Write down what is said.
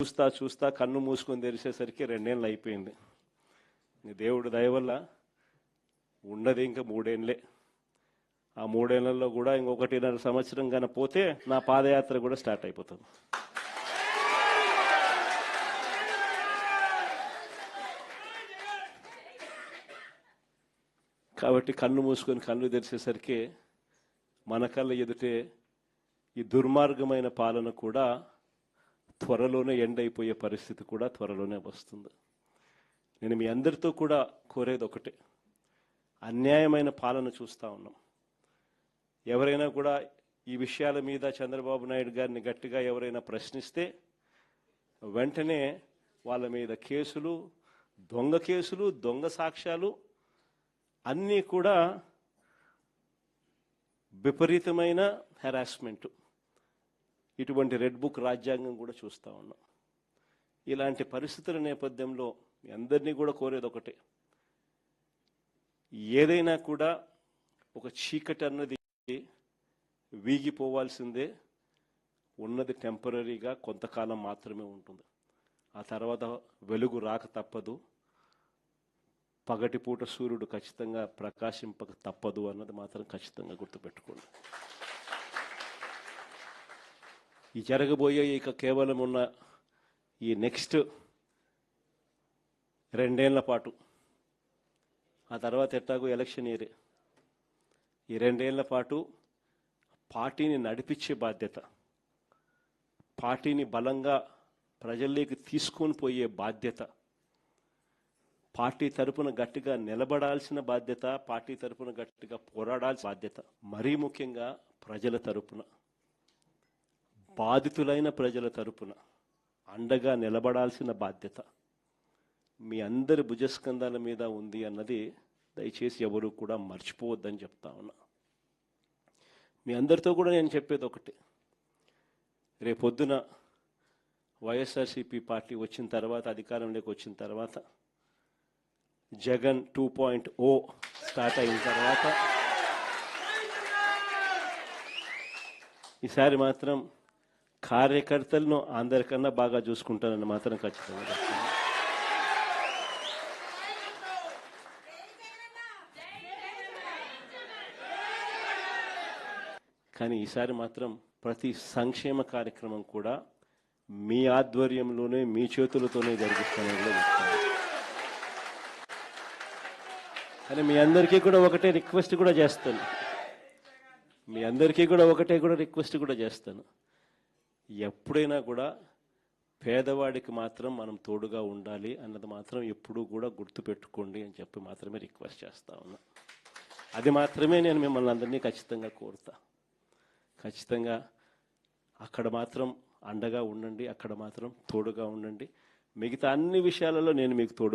చూస్తా చూస్తా కన్ను మూసుకొని తెరిచేసరికి 2 ఏళ్ళు అయిపోయింది. దేవుడు దయ వల్ల ఉన్నది ఇంకా 3 ఏళ్ళే. ఆ 3 ఏళ్లలో కూడా ఇంకొకటిన్నర సంవత్సరం కన్నా పోతే నా పాదయాత్ర కూడా స్టార్ట్ అయిపోతుంది. కాబట్టి కన్ను మూసుకొని కన్ను తెరిచేసరికి మన కళ్ళ ఎదుటే ఈ దుర్మార్గమైన పాలన కూడా త్వరలోనే ఎండ్ అయిపోయే పరిస్థితి కూడా త్వరలోనే వస్తుంది. నేను మీ అందరితో కూడా కోరేది ఒకటే, అన్యాయమైన పాలన చూస్తూ ఉన్నాం. ఎవరైనా కూడా ఈ విషయాల మీద చంద్రబాబు నాయుడు గారిని గట్టిగా ఎవరైనా ప్రశ్నిస్తే వెంటనే వాళ్ళ మీద కేసులు, దొంగ సాక్ష్యాలు అన్నీ కూడా విపరీతమైన హెరాస్మెంట్, ఇటువంటి రెడ్ బుక్ రాజ్యాంగం కూడా చూస్తూ ఉన్నాం. ఇలాంటి పరిస్థితుల నేపథ్యంలో మీ అందరినీ కూడా కోరేది ఒకటే, ఏదైనా కూడా ఒక చీకటి అన్నది వీగిపోవాల్సిందే. ఉన్నది టెంపరీగా కొంతకాలం మాత్రమే ఉంటుంది. ఆ తర్వాత వెలుగు రాక తప్పదు, పగటిపూట సూర్యుడు ఖచ్చితంగా ప్రకాశింపక తప్పదు అన్నది మాత్రం ఖచ్చితంగా గుర్తుపెట్టుకోండి. ఈ జరగబోయే ఇక కేవలం ఉన్న ఈ నెక్స్ట్ 2 ఏళ్ల పాటు, ఆ తర్వాత ఎట్టాగో ఎలక్షన్ ఇయరే, ఈ 2 ఏళ్ల పాటు పార్టీని నడిపించే బాధ్యత, పార్టీని బలంగా ప్రజల్లోకి తీసుకొని పోయే బాధ్యత, పార్టీ తరపున గట్టిగా నిలబడాల్సిన బాధ్యత, పార్టీ తరపున గట్టిగా పోరాడాల్సిన బాధ్యత, మరీ ముఖ్యంగా ప్రజల తరపున, బాధితులైన ప్రజల తరపున అండగా నిలబడాల్సిన బాధ్యత మీ అందరి భుజస్కంధాల మీద ఉంది అన్నది దయచేసి ఎవరు కూడా మర్చిపోవద్దని చెప్తా ఉన్నా. మీ అందరితో కూడా నేను చెప్పేది ఒకటి, రేపొద్దున వైఎస్ఆర్సీపీ పార్టీ వచ్చిన తర్వాత, అధికారంలోకి వచ్చిన తర్వాత, జగన్ 2.0 స్టార్ట్ అయిన తర్వాత ఈసారి మాత్రం కార్యకర్తలను అందరికన్నా బాగా చూసుకుంటానని మాత్రం ఖచ్చితంగా చెప్తాను. కానీ ఈసారి మాత్రం ప్రతి సంక్షేమ కార్యక్రమం కూడా మీ ఆధ్వర్యంలోనే, మీ చేతులతోనే జరిగిస్తానని కూడా చెప్తాను. కానీ మీ అందరికీ కూడా ఒకటే రిక్వెస్ట్ కూడా చేస్తాను, ఎప్పుడైనా కూడా పేదవాడికి మాత్రం మనం తోడుగా ఉండాలి అన్నది మాత్రం ఎప్పుడూ కూడా గుర్తుపెట్టుకోండి అని చెప్పి మాత్రమే రిక్వెస్ట్ చేస్తా ఉన్నా. అది మాత్రమే నేను మిమ్మల్ని అందరినీ ఖచ్చితంగా కోరుతా. ఖచ్చితంగా అక్కడ మాత్రం అండగా ఉండండి, అక్కడ మాత్రం తోడుగా ఉండండి. మిగతా అన్ని విషయాలలో నేను మీకు తోడు